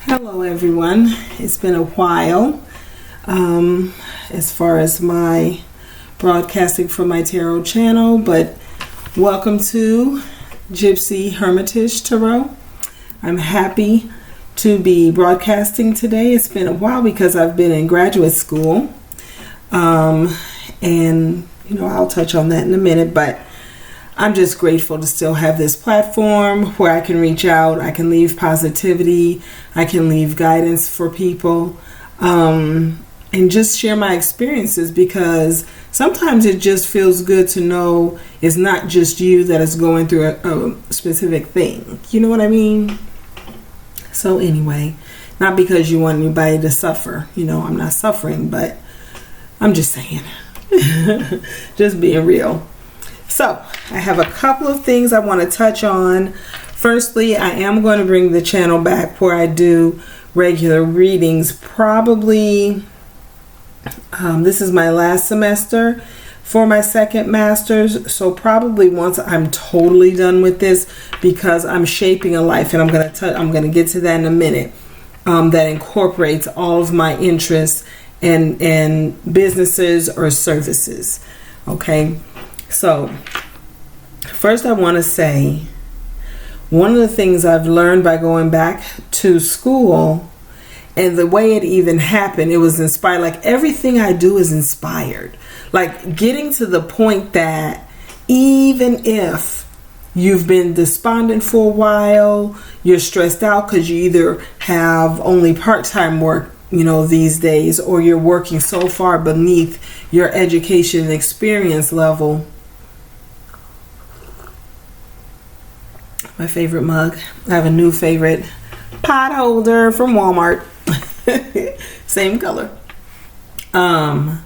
Hello everyone. It's been a while as far as my broadcasting for my tarot channel, but welcome to Gypsy Hermitage Tarot. I'm happy to be broadcasting today. It's been a while because I've been in graduate school, and I'll touch on that in a minute, but I'm just grateful to still have this platform where I can reach out, I can leave positivity, I can leave guidance for people, and just share my experiences, because sometimes it just feels good to know it's not just you that is going through a specific thing. You know what I mean? So anyway, not because you want anybody to suffer. I'm not suffering, but I'm just saying. Just being real. So, I have a couple of things I want to touch on. Firstly, I am going to bring the channel back where I do regular readings. Probably, this is my last semester for my second master's. So, probably once I'm totally done with this, because I'm shaping a life, and I'm going to get to that in a minute, that incorporates all of my interests and businesses or services. Okay. So, first I want to say, one of the things I've learned by going back to school, and the way it even happened, it was inspired. Like, everything I do is inspired. Like, getting to the point that even if you've been despondent for a while, you're stressed out because you either have only part-time work, these days, or you're working so far beneath your education and experience level. My favorite mug. I have a new favorite pot holder from Walmart. Same color. And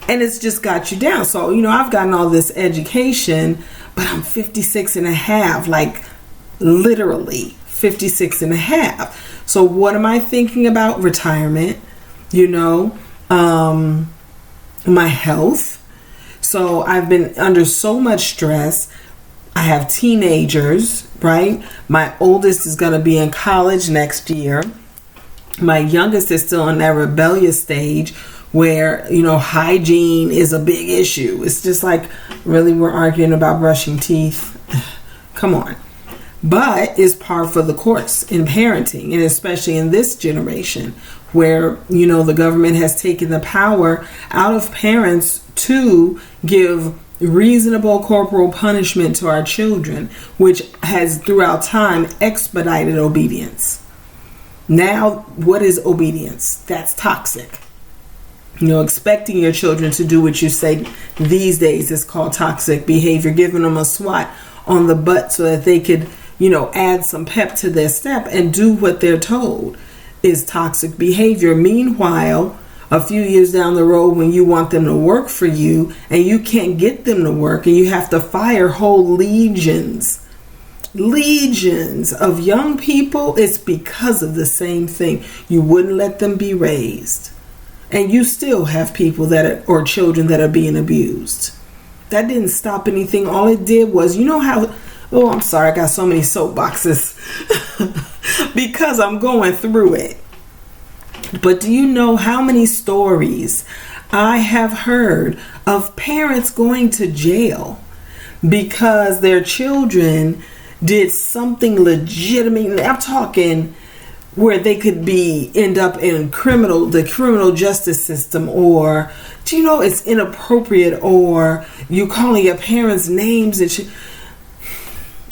it's just got you down. So, I've gotten all this education, but I'm 56 and a half, like literally 56 and a half. So what am I thinking about? Retirement, my health. So I've been under so much stress. I have teenagers, right? My oldest is going to be in college next year. My youngest is still in that rebellious stage where, hygiene is a big issue. It's just like, really, we're arguing about brushing teeth. Come on. But it's par for the course in parenting, and especially in this generation where, the government has taken the power out of parents to give reasonable corporal punishment to our children, which has throughout time expedited obedience. Now, what is obedience? That's toxic. Expecting your children to do what you say these days is called toxic behavior. Giving them a swat on the butt so that they could, add some pep to their step and do what they're told is toxic behavior. Meanwhile, a few years down the road, when you want them to work for you and you can't get them to work, and you have to fire whole legions of young people, it's because of the same thing. You wouldn't let them be raised. And you still have people or children that are being abused. That didn't stop anything. All it did was, I'm sorry, I got so many soapboxes because I'm going through it. But do you know how many stories I have heard of parents going to jail because their children did something legitimate? I'm talking where they could end up in the criminal justice system, or it's inappropriate, or you calling your parents names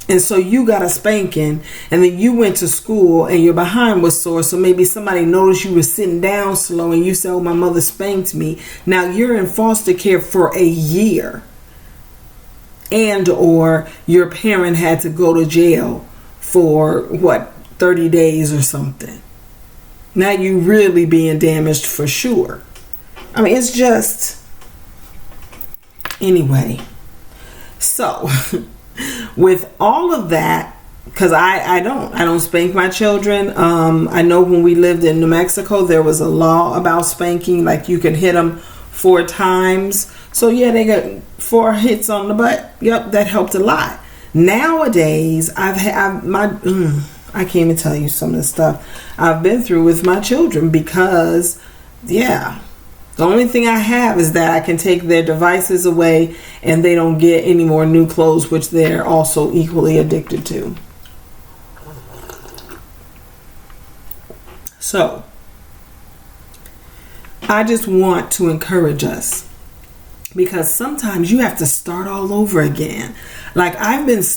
and so you got a spanking, and then you went to school and your behind was sore, so maybe somebody noticed you were sitting down slow and you said, "Oh, my mother spanked me." Now you're in foster care for a year, and or your parent had to go to jail for 30 days or something. Now you really being damaged for sure. I mean, it's just, anyway. So with all of that, because I don't spank my children. I know when we lived in New Mexico, there was a law about spanking, like you could hit them 4 times. So yeah, they got 4 hits on the butt. Yep, that helped a lot. Nowadays, I can't even tell you some of the stuff I've been through with my children because, yeah, the only thing I have is that I can take their devices away and they don't get any more new clothes, which they're also equally addicted to. So, I just want to encourage us because sometimes you have to start all over again. Like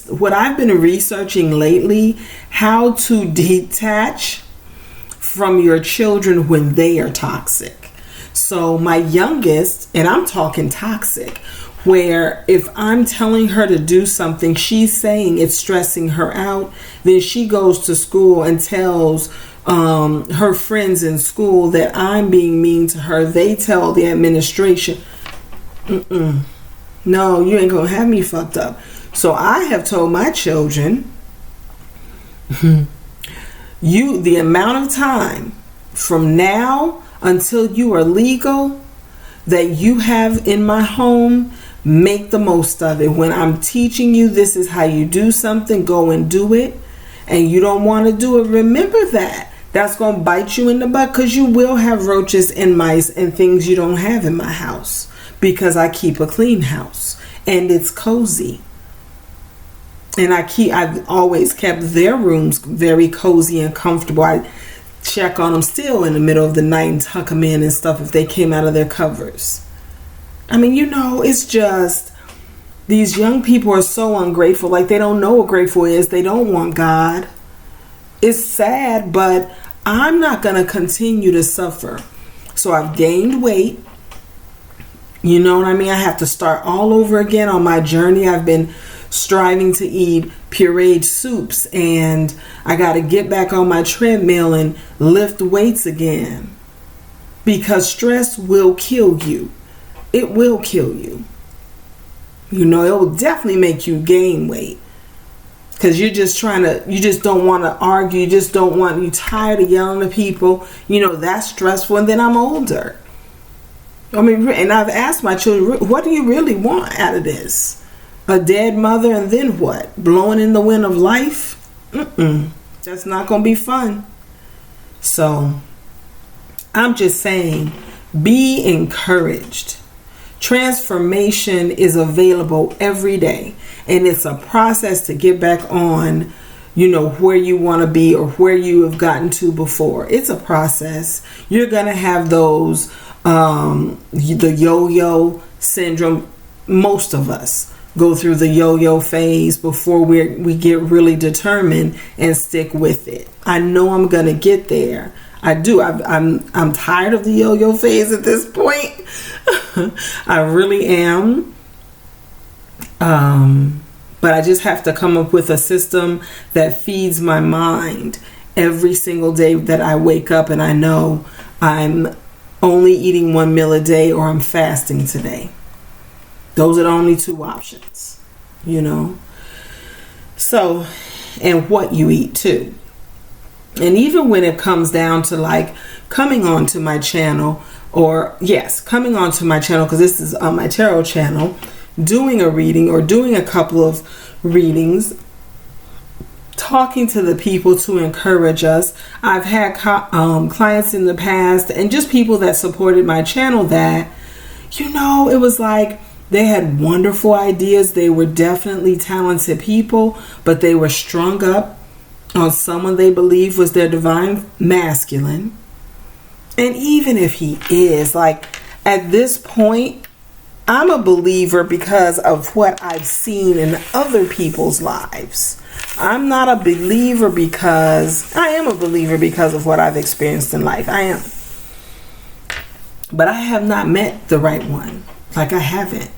what I've been researching lately, how to detach from your children when they are toxic. So my youngest, and I'm talking toxic, where if I'm telling her to do something, she's saying it's stressing her out, then she goes to school and tells her friends in school that I'm being mean to her. They tell the administration, no, you ain't gonna have me fucked up. So I have told my children, the amount of time from now until you are legal that you have in my home, make the most of it. When I'm teaching you this is how you do something, go and do it. And you don't want to do it, remember that. That's going to bite you in the butt because you will have roaches and mice and things you don't have in my house because I keep a clean house and it's cozy. And I've always kept their rooms very cozy and comfortable. I check on them still in the middle of the night and tuck them in and stuff if they came out of their covers. I mean, it's just these young people are so ungrateful. Like they don't know what grateful is. They don't want God. It's sad, but I'm not going to continue to suffer. So I've gained weight. You know what I mean? I have to start all over again on my journey. I've been striving to eat pureed soups and I got to get back on my treadmill and lift weights again because stress will kill you. It will kill you. It will definitely make you gain weight because you just don't want to argue. You're tired of yelling at people. That's stressful. And then I'm older. I mean, and I've asked my children, what do you really want out of this? A dead mother and then what? Blowing in the wind of life? That's not going to be fun. So I'm just saying, be encouraged. Transformation is available every day. And it's a process to get back on, where you want to be or where you have gotten to before. It's a process. You're going to have those, the yo-yo syndrome. Most of us go through the yo-yo phase before we get really determined and stick with it. I know I'm gonna get there. I do. I'm tired of the yo-yo phase at this point. I really am. But I just have to come up with a system that feeds my mind every single day that I wake up and I know I'm only eating one meal a day or I'm fasting today. Those are the only two options, So, and what you eat too. And even when it comes down to coming onto my channel, coming onto my channel, because this is on my tarot channel, doing a reading or doing a couple of readings, talking to the people to encourage us. I've had clients in the past and just people that supported my channel that, it was like, they had wonderful ideas. They were definitely talented people, but they were strung up on someone they believe was their divine masculine. And even if he is, at this point, I'm a believer because of what I've seen in other people's lives. I'm not a believer because I am a believer because of what I've experienced in life. I am. But I have not met the right one. I haven't.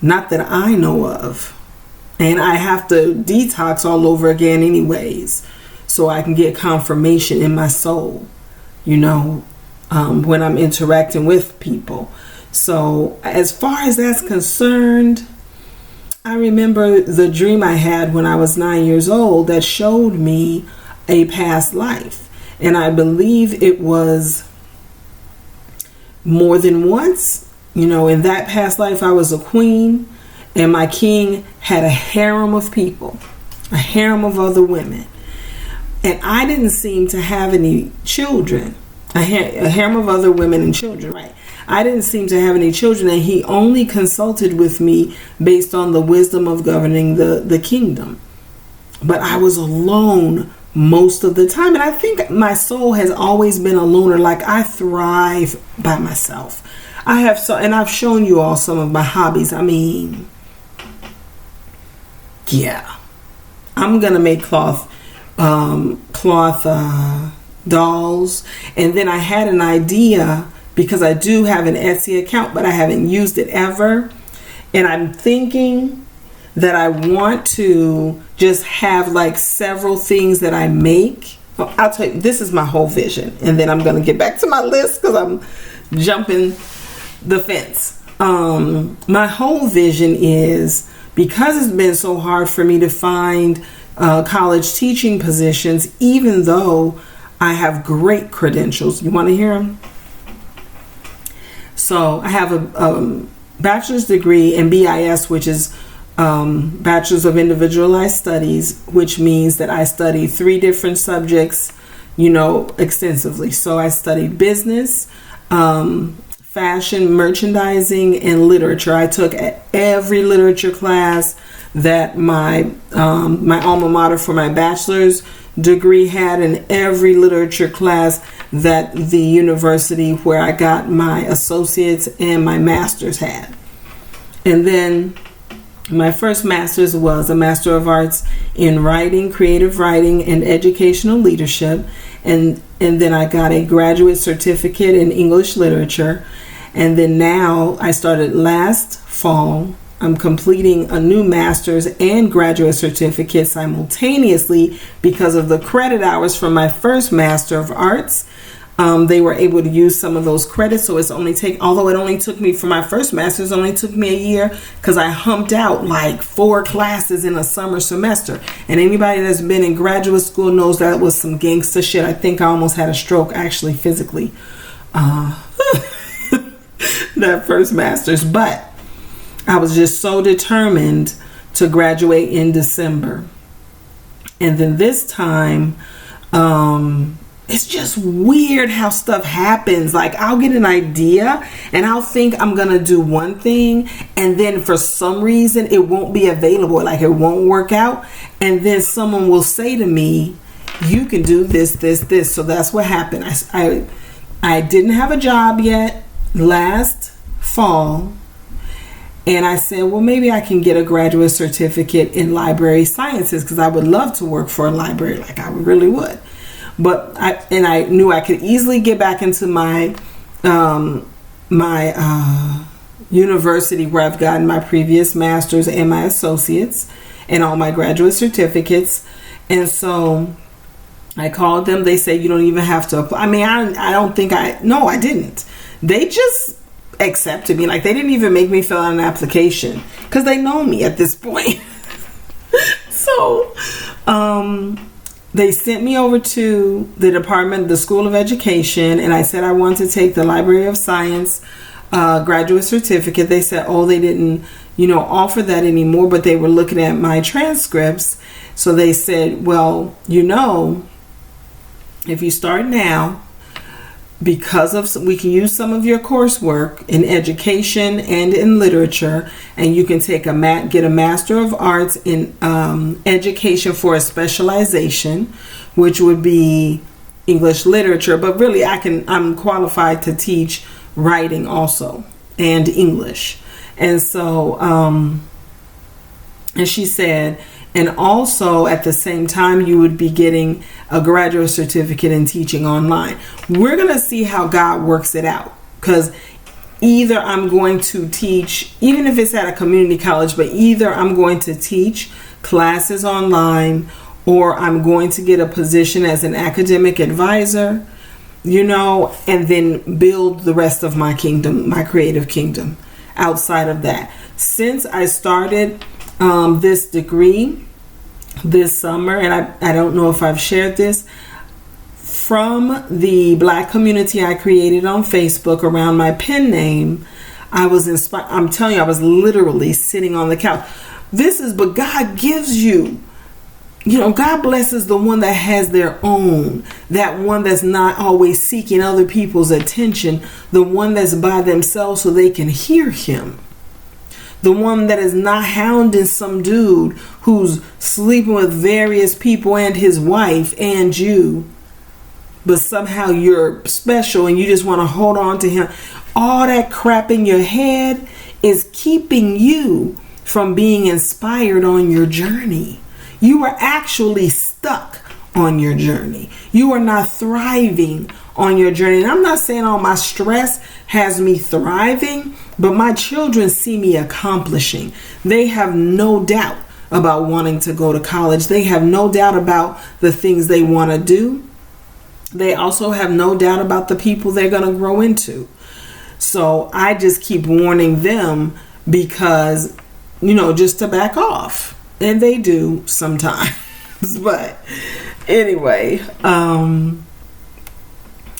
Not that I know of. And I have to detox all over again anyways. So I can get confirmation in my soul. When I'm interacting with people. So as far as that's concerned, I remember the dream I had when I was 9 years old that showed me a past life. And I believe it was more than once. In that past life, I was a queen and my king had a harem of people, a harem of other women. And I didn't seem to have any children. A harem of other women and children, right? I didn't seem to have any children, and he only consulted with me based on the wisdom of governing the kingdom. But I was alone most of the time, and I think my soul has always been a loner. Like, I thrive by myself. And I've shown you all some of my hobbies. I mean, yeah, I'm gonna make cloth dolls, and then I had an idea, because I do have an Etsy account, but I haven't used it ever, and I'm thinking that I want to just have like several things that I make. Well, I'll tell you, this is my whole vision, and then I'm going to get back to my list because I'm jumping the fence. My whole vision is, because it's been so hard for me to find college teaching positions, even though I have great credentials. You want to hear them? So I have a bachelor's degree in BIS, which is Bachelor's of Individualized Studies, which means that I study 3 different subjects, extensively. So I studied business, fashion, merchandising, and literature. I took every literature class that my alma mater for my bachelor's degree had, and every literature class that the university where I got my associates and my master's had. And then my first master's was a Master of Arts in Writing, Creative Writing, and Educational Leadership. And then I got a graduate certificate in English Literature. And then now I started last fall. I'm completing a new master's and graduate certificate simultaneously because of the credit hours from my first Master of Arts. They were able to use some of those credits, so although it only took me for my first master's, only took me a year because I humped out like 4 classes in a summer semester. And anybody that's been in graduate school knows that was some gangster shit. I think I almost had a stroke, actually, physically, that first master's. But I was just so determined to graduate in December. And then this time, it's just weird how stuff happens. Like, I'll get an idea and I'll think I'm going to do one thing, and then for some reason it won't be available. Like, it won't work out. And then someone will say to me, you can do this, this, this. So that's what happened. I didn't have a job yet last fall. And I said, well, maybe I can get a graduate certificate in library sciences, because I would love to work for a library. Like, I really would. But I knew I could easily get back into my university where I've gotten my previous master's and my associates and all my graduate certificates. And so I called them. They said, you don't even have to apply. I mean, I didn't. They just accepted me. Like, they didn't even make me fill out an application because they know me at this point. So, they sent me over to the School of Education, and I said I want to take the Library of Science graduate certificate. They said, they didn't, offer that anymore, but they were looking at my transcripts. So they said, well, if you start now, we can use some of your coursework in education and in literature, and you can get a Master of Arts in education for a specialization, which would be English literature. But really, I'm qualified to teach writing also and English. And so, and she said, and also at the same time, you would be getting a graduate certificate in teaching online. We're going to see how God works it out, because either I'm going to teach, even if it's at a community college, but either I'm going to teach classes online, or I'm going to get a position as an academic advisor, and then build the rest of my kingdom, my creative kingdom outside of that. Since I started this degree this summer, and I don't know if I've shared this, from the Black community I created on Facebook around my pen name, I was inspired. I'm telling you, I was literally sitting on the couch. But God gives you God blesses the one that has their own, that one that's not always seeking other people's attention, the one that's by themselves so they can hear him. The one that is not hounding some dude who's sleeping with various people and his wife and you, but somehow you're special and you just want to hold on to him. All that crap in your head is keeping you from being inspired on your journey. You are actually stuck on your journey. You are not thriving on your journey. And I'm not saying all my stress has me thriving, but my children see me accomplishing. They have no doubt about wanting to go to college. They have no doubt about the things they want to do. They also have no doubt about the people they're going to grow into. So I just keep warning them because, just to back off. And they do sometimes. But anyway,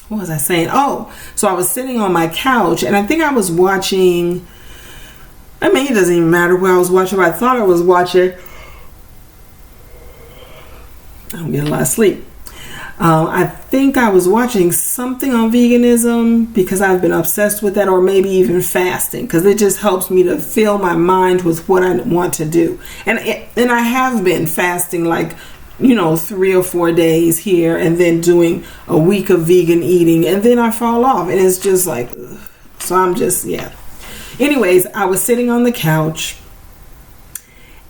what was I saying? Oh, so I was sitting on my couch and I think I was watching, it doesn't even matter where I was watching, but I thought I was watching, I'm getting a lot of sleep. I think I was watching something on veganism because I've been obsessed with that, or maybe even fasting, because it just helps me to fill my mind with what I want to do. And I have been fasting 3 or 4 days here and then doing a week of vegan eating, and then I fall off and it's just like, ugh. So I'm just, yeah. Anyways, I was sitting on the couch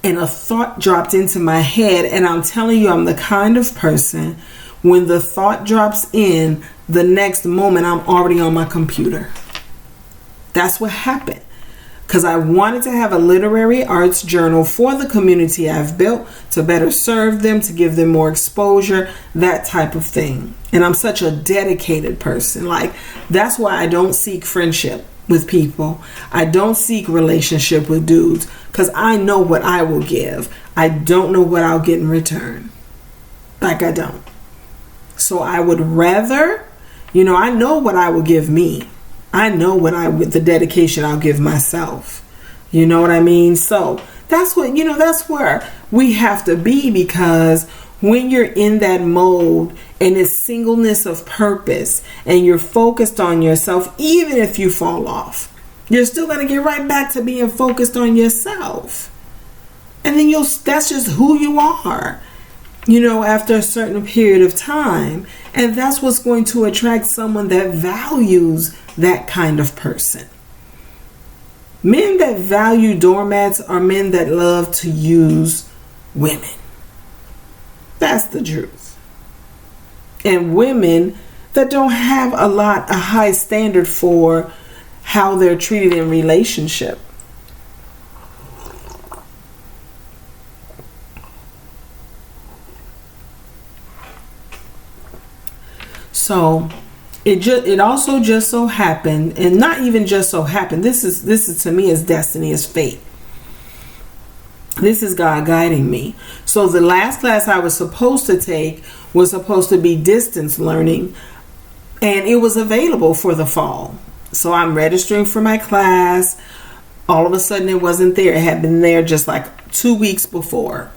and a thought dropped into my head, and I'm telling you, I'm the kind of person, when the thought drops in, the next moment I'm already on my computer. That's what happened. Because I wanted to have a literary arts journal for the community I've built to better serve them, to give them more exposure, that type of thing. And I'm such a dedicated person. That's why I don't seek friendship with people. I don't seek relationship with dudes, because I know what I will give. I don't know what I'll get in return. I don't. So I would rather, I know what I will give me. I know the dedication I'll give myself. You know what I mean? So that's that's where we have to be, because when you're in that mode and it's singleness of purpose and you're focused on yourself, even if you fall off, you're still going to get right back to being focused on yourself. And then that's just who you are. After a certain period of time. And that's what's going to attract someone that values that kind of person. Men that value doormats are men that love to use women. That's the truth. And women that don't have a high standard for how they're treated in relationship. So it also just so happened, and not even just so happened, this is to me is destiny, is fate. This is God guiding me. So the last class I was supposed to take was supposed to be distance learning, and it was available for the fall. So I'm registering for my class. All of a sudden it wasn't there. It had been there just 2 weeks before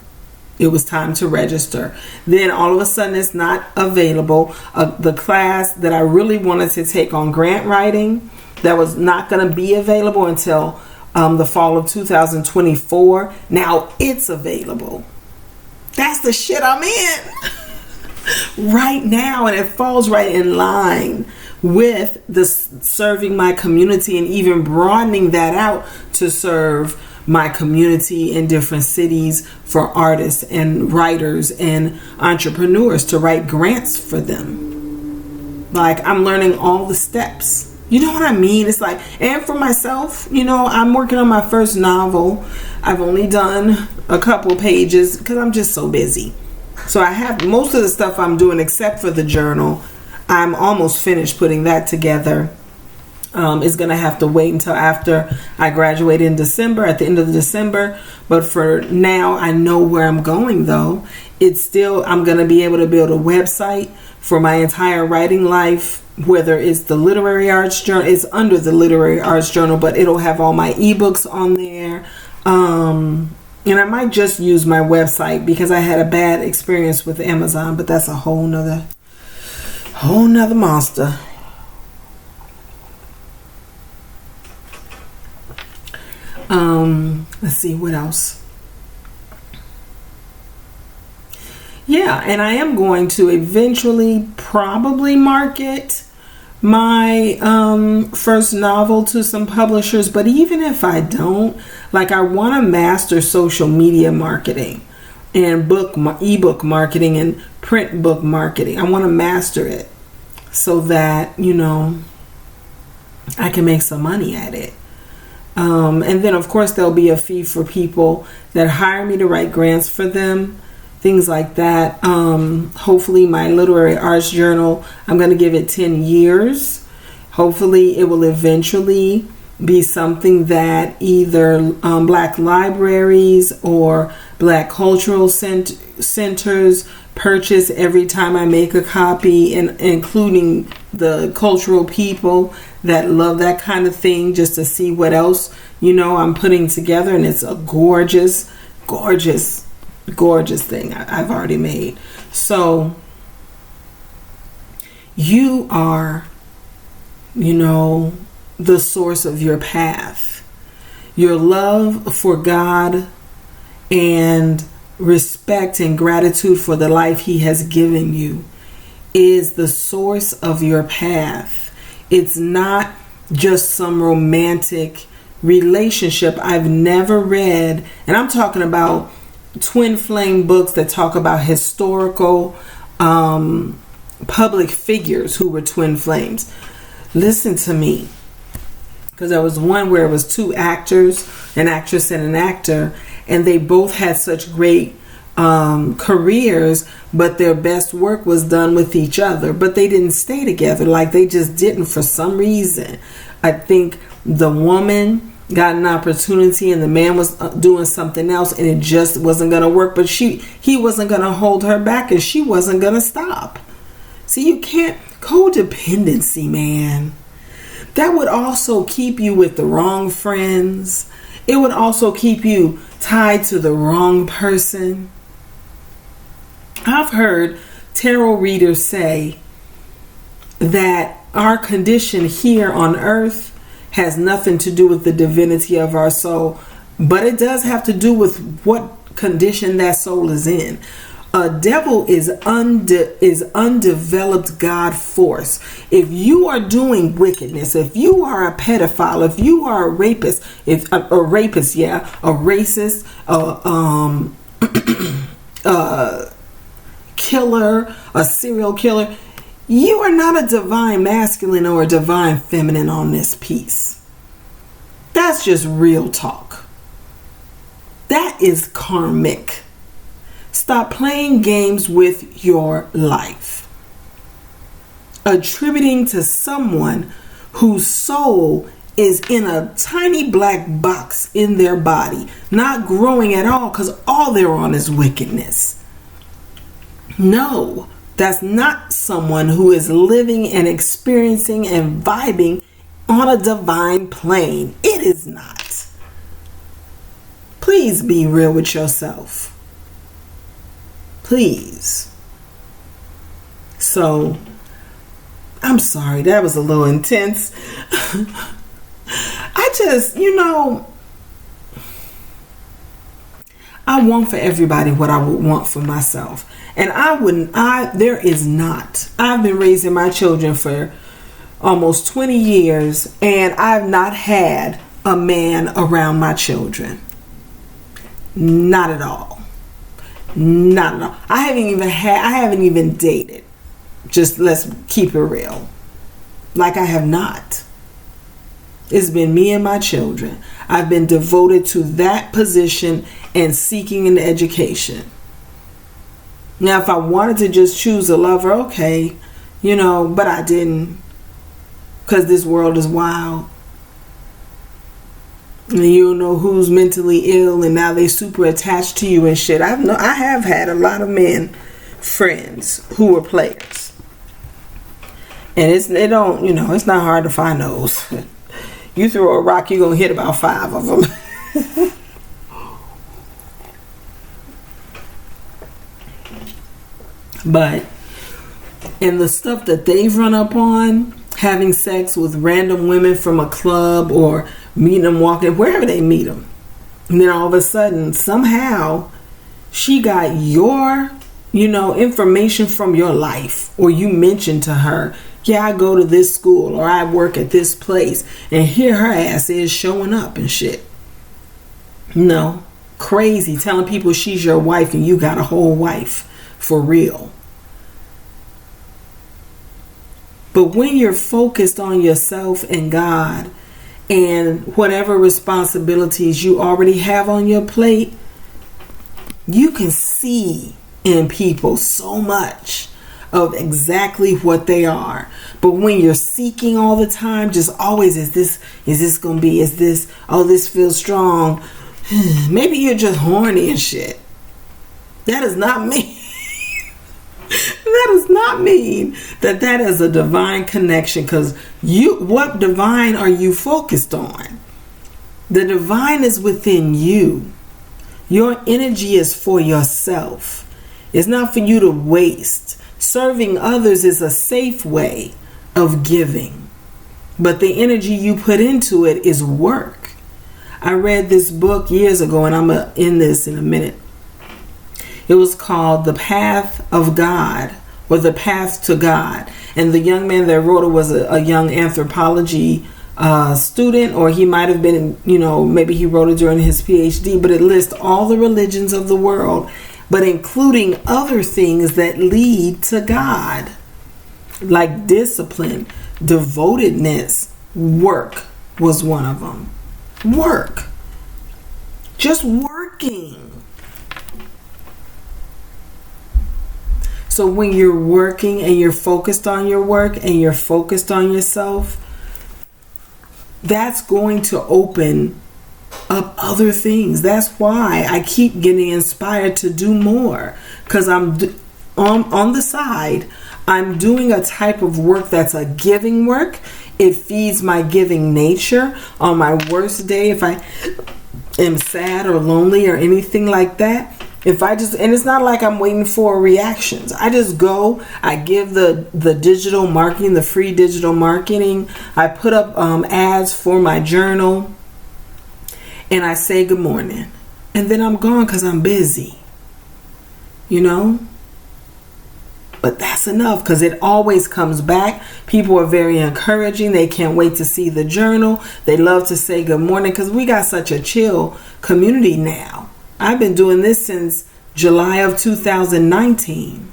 it was time to register. Then all of a sudden it's not available. The class that I really wanted to take on grant writing, that was not going to be available until the fall of 2024. Now it's available. That's the shit I'm in right now. And it falls right in line with the serving my community, and even broadening that out to serve my community in different cities for artists and writers and entrepreneurs, to write grants for them. I'm learning all the steps. You know what I mean? It's and for myself, I'm working on my first novel. I've only done a couple pages because I'm just so busy. So I have most of the stuff I'm doing, except for the journal. I'm almost finished putting that together. Is going to have to wait until after I graduate in December, at the end of December. But for now, I know where I'm going, though. I'm going to be able to build a website for my entire writing life, whether it's the Literary Arts Journal. It's under the Literary Arts Journal, but it'll have all my ebooks on there. And I might just use my website because I had a bad experience with Amazon, but that's a whole nother monster. Let's see what else. Yeah, and I am going to eventually probably market my first novel to some publishers, but even if I don't, like, I want to master social media marketing and ebook marketing and print book marketing. I want to master it so that, you know, I can make some money at it. And then, of course, there'll be a fee for people that hire me to write grants for them, things like that. Hopefully, my literary arts journal, I'm going to give it 10 years. Hopefully, it will eventually be something that either Black libraries or Black cultural centers purchase every time I make a copy, and including the cultural people that love that kind of thing, just to see what else, you know, I'm putting together. And it's a gorgeous thing I've already made. So you are, you know, the source of your path. Your love for God and respect and gratitude for the life He has given you is the source of your path. It's not just some romantic relationship. I've never read, and I'm talking about Twinflame books that talk about historical public figures who were twin flames. Listen to me, because there was one where it was two actors, an actress and an actor, and they both had such great careers, but their best work was done with each other, but they didn't stay together. Like, they just didn't, for some reason. I think the woman got an opportunity and the man was doing something else, and it just wasn't going to work. But he wasn't going to hold her back, and she wasn't going to stop. See, you can't, codependency, man. That would also keep you with the wrong friends. It would also keep you tied to the wrong person. I've heard tarot readers say that our condition here on earth has nothing to do with the divinity of our soul, but it does have to do with what condition that soul is in. A devil is undeveloped God force. If you are doing wickedness, if you are a pedophile, if you are a rapist, a racist, killer, a serial killer, you are not a divine masculine or a divine feminine on this piece. That's just real talk. That is karmic. Stop playing games with your life. Attributing to someone whose soul is in a tiny black box in their body, not growing at all because all they're on is wickedness. No, that's not someone who is living and experiencing and vibing on a divine plane. It is not. Please be real with yourself. Please. So, I'm sorry, that was a little intense. I just, I want for everybody what I would want for myself. And I've been raising my children for almost 20 years, and I've not had a man around my children. Not at all. Not at all. I haven't even dated. Just let's keep it real. Like, I have not. It's been me and my children. I've been devoted to that position and seeking an education. Now, if I wanted to just choose a lover, okay, but I didn't, because this world is wild. And you don't know who's mentally ill, and now they super attached to you and shit. I have had a lot of men friends who were players, and it's not hard to find those. You throw a rock, you're gonna hit about 5 of them. But in the stuff that they've run up on, having sex with random women from a club or meeting them walking, wherever they meet them. And then all of a sudden, somehow, she got your, information from your life. Or you mentioned to her, yeah, I go to this school or I work at this place. And here her ass is showing up and shit. No. Crazy. Telling people she's your wife and you got a whole wife. For real. But when you're focused on yourself and God and whatever responsibilities you already have on your plate, you can see in people so much of exactly what they are. But when you're seeking all the time, just always, is this going to be, this feels strong. Maybe you're just horny and shit. That does not mean that does not mean that is a divine connection, because what divine are you focused on? The divine is within you. Your energy is for yourself. It's not for you to waste. Serving others is a safe way of giving, but the energy you put into it is work. I read this book years ago, and I'm going to end this in a minute. It was called The Path of God, or The Path to God. And the young man that wrote it was a young anthropology student, or he might have been, maybe he wrote it during his PhD, but it lists all the religions of the world, but including other things that lead to God, like discipline, devotedness. Work was one of them. Work. Just working. So when you're working and you're focused on your work and you're focused on yourself, that's going to open up other things. That's why I keep getting inspired to do more, because I'm on the side, I'm doing a type of work that's a giving work. It feeds my giving nature. On my worst day, if I am sad or lonely or anything like that, and it's not like I'm waiting for reactions. I just go, I give the digital marketing, the free digital marketing. I put up ads for my journal, and I say good morning. And then I'm gone because I'm busy. But that's enough, because it always comes back. People are very encouraging. They can't wait to see the journal. They love to say good morning, because we got such a chill community now. I've been doing this since July of 2019.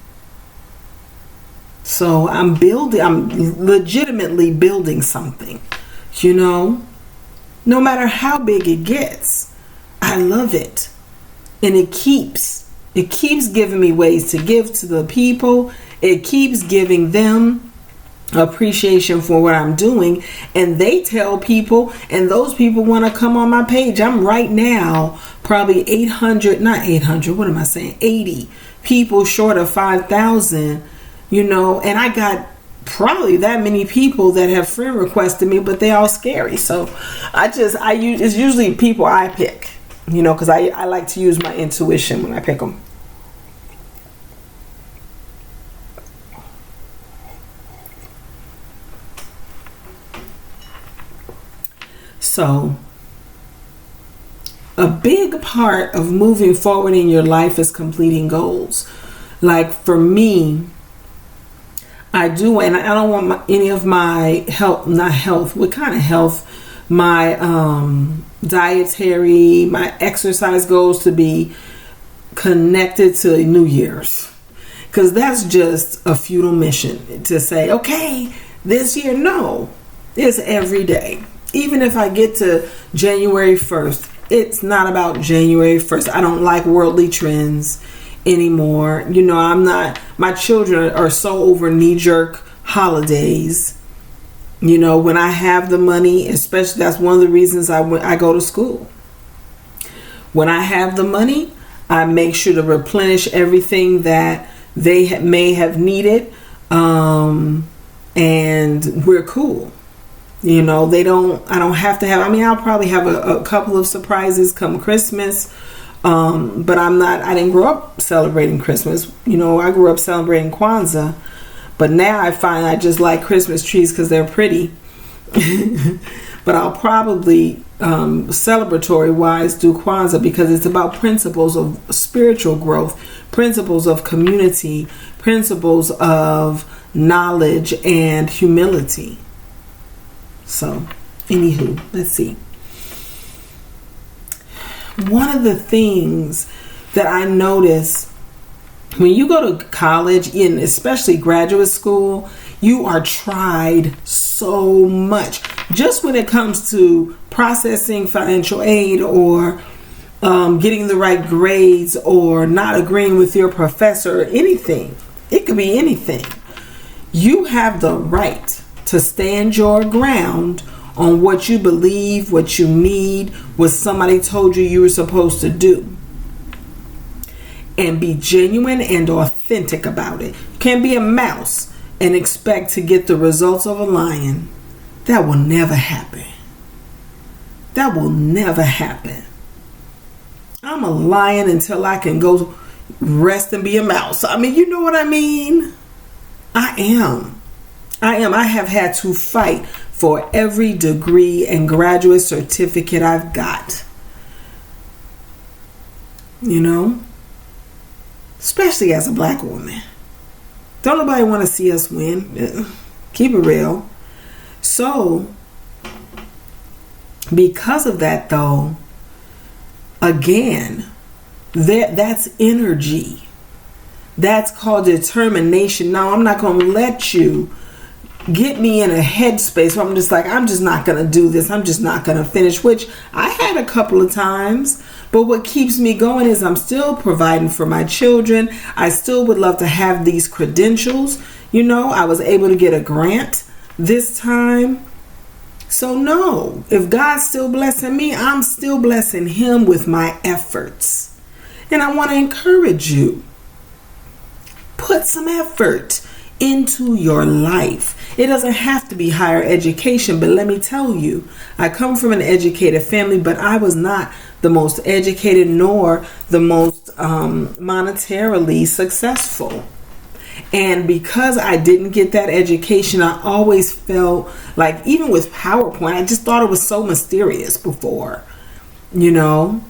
So I'm legitimately building something, no matter how big it gets. I love it. And it keeps giving me ways to give to the people. It keeps giving them appreciation for what I'm doing, and they tell people, and those people want to come on my page. I'm right now probably 80 people short of 5,000, and I got probably that many people that have friend requested me, but they all scary. So it's usually people I pick, because I like to use my intuition when I pick them. So a big part of moving forward in your life is completing goals. Like for me, I do, and I don't want any of my my dietary, my exercise goals to be connected to New Year's. Because that's just a futile mission to say, okay, this year, no, it's every day. Even if I get to January 1st, it's not about January 1st. I don't like worldly trends anymore. My children are so over knee-jerk holidays. When I have the money, especially, that's one of the reasons I go to school. When I have the money, I make sure to replenish everything that they may have needed. And we're cool. I don't have to have, I'll probably have a couple of surprises come Christmas. But I didn't grow up celebrating Christmas. I grew up celebrating Kwanzaa. But now I find I just like Christmas trees because they're pretty. But I'll probably, celebratory wise, do Kwanzaa because it's about principles of spiritual growth, principles of community, principles of knowledge and humility. So, anywho, let's see. One of the things that I notice when you go to college, and especially graduate school, you are tried so much. Just when it comes to processing financial aid or getting the right grades or not agreeing with your professor or anything. It could be anything. You have the right to stand your ground on what you believe, what you need, what somebody told you were supposed to do. And be genuine and authentic about it. You can't be a mouse and expect to get the results of a lion. That will never happen. That will never happen. I'm a lion until I can go rest and be a mouse. I mean, you know what I mean? I am. I have had to fight for every degree and graduate certificate I've got. Especially as a black woman. Don't nobody want to see us win. Keep it real. So, because of that though, again, that's energy. That's called determination. Now, I'm not going to let you get me in a headspace where I'm just not going to do this. I'm just not going to finish, which I had a couple of times. But what keeps me going is I'm still providing for my children. I still would love to have these credentials. I was able to get a grant this time. So no, if God's still blessing me, I'm still blessing him with my efforts. And I want to encourage you. Put some effort into your life. It doesn't have to be higher education, but let me tell you, I come from an educated family, but I was not the most educated nor the most monetarily successful. And because I didn't get that education, I always felt like, even with PowerPoint, I just thought it was so mysterious before. I don't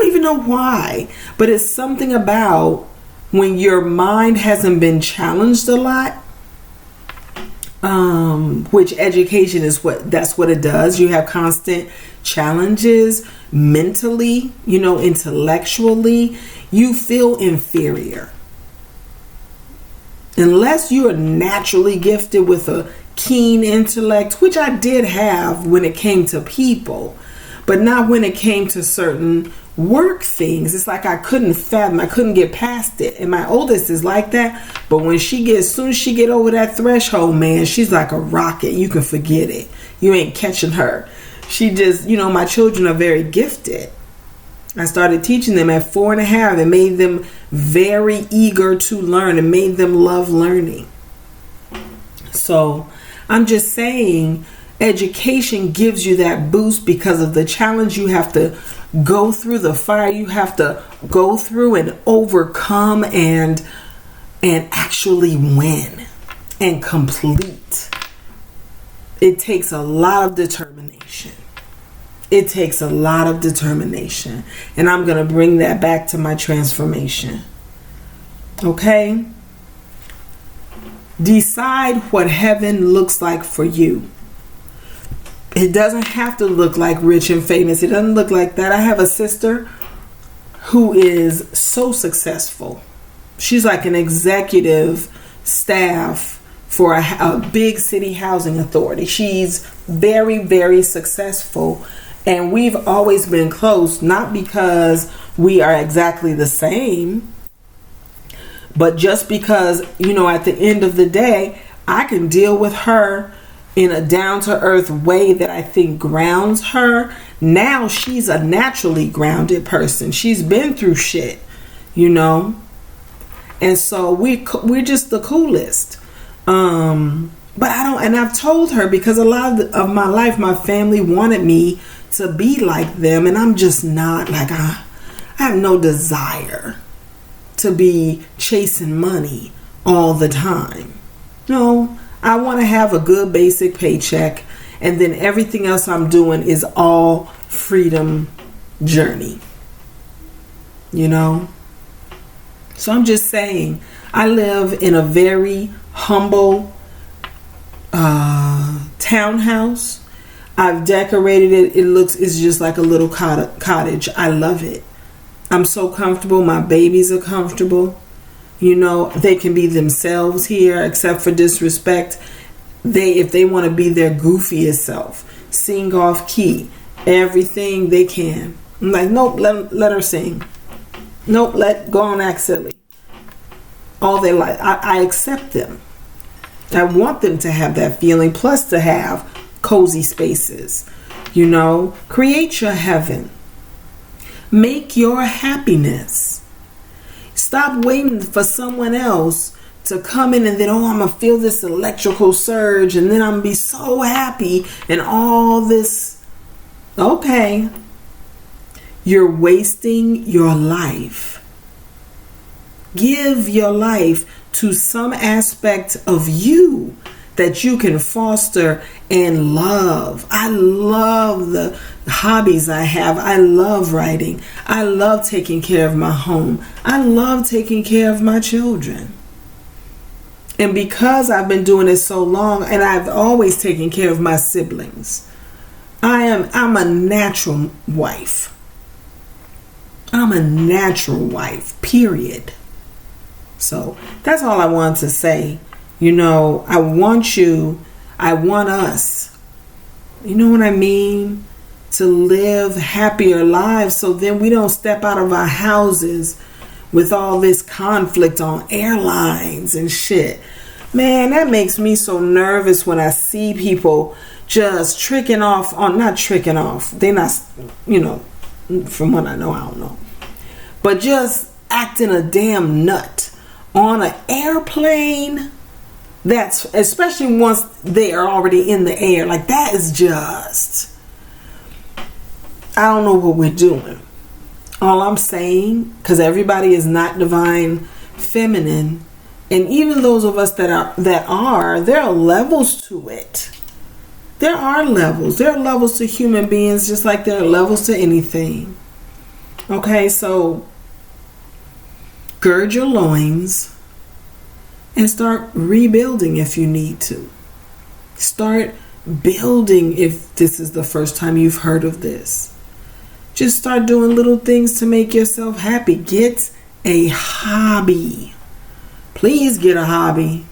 even know why, but it's something about when your mind hasn't been challenged a lot, which education is that's what it does. You have constant challenges mentally, intellectually. You feel inferior. Unless you are naturally gifted with a keen intellect, which I did have when it came to people, but not when it came to certain work things. It's like I couldn't fathom, I couldn't get past it. And my oldest is like that, but as soon as she get over that threshold, man, she's like a rocket. You can forget it. You ain't catching her. She just, my children are very gifted. I started teaching them at 4.5 and made them very eager to learn and made them love learning. So I'm just saying, education gives you that boost because of the challenge you have to go through, the fire you have to go through and overcome and actually win and complete. It takes a lot of determination. It takes a lot of determination. And I'm going to bring that back to my transformation. Okay? Decide what heaven looks like for you. It doesn't have to look like rich and famous. It doesn't look like that. I have a sister who is so successful. She's like an executive staff for a big city housing authority. She's very, very successful. And we've always been close, not because we are exactly the same, but just because, at the end of the day, I can deal with her in a down-to-earth way that I think grounds her. Now she's a naturally grounded person. She's been through shit, And so we're just the coolest. But I've told her, because a lot of my life, my family wanted me to be like them, and I'm just not. Like, I have no desire to be chasing money all the time. No, I want to have a good basic paycheck, and then everything else I'm doing is all freedom journey. You know? So I'm just saying, I live in a very humble townhouse. I've decorated it. It's just like a little cottage. I love it. I'm so comfortable. My babies are comfortable. You know, they can be themselves here, except for disrespect. If they want to be their goofiest self, sing off key, everything they can. I'm like, nope, let her sing. Nope, go on act silly. All they like, I accept them. I want them to have that feeling, plus to have cozy spaces. You know, create your heaven. Make your happiness. Stop waiting for someone else to come in and then, I'm going to feel this electrical surge and then I'm going to be so happy and all this. Okay. You're wasting your life. Give your life to some aspect of you that you can foster and love. I love the hobbies I have. I love writing. I love taking care of my home. I love taking care of my children. And because I've been doing it so long, and I've always taken care of my siblings, I'm a natural wife. I'm a natural wife, period. So that's all I wanted to say. You know, I want us, you know what I mean? To live happier lives, so then we don't step out of our houses with all this conflict on airlines and shit. Man, that makes me so nervous when I see people just tricking off on, not tricking off. They're not, you know, from what I know, I don't know. But just acting a damn nut on an airplane. That's, especially once they are already in the air, like that is just, I don't know what we're doing. All I'm saying, because everybody is not divine feminine, and even those of us that are, there are levels to it. There are levels. There are levels to human beings, just like there are levels to anything. Okay, so gird your loins and start rebuilding if you need to. Start building if this is the first time you've heard of this. Just start doing little things to make yourself happy. Get a hobby. Please get a hobby.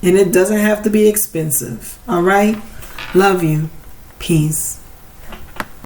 And it doesn't have to be expensive. All right? Love you. Peace.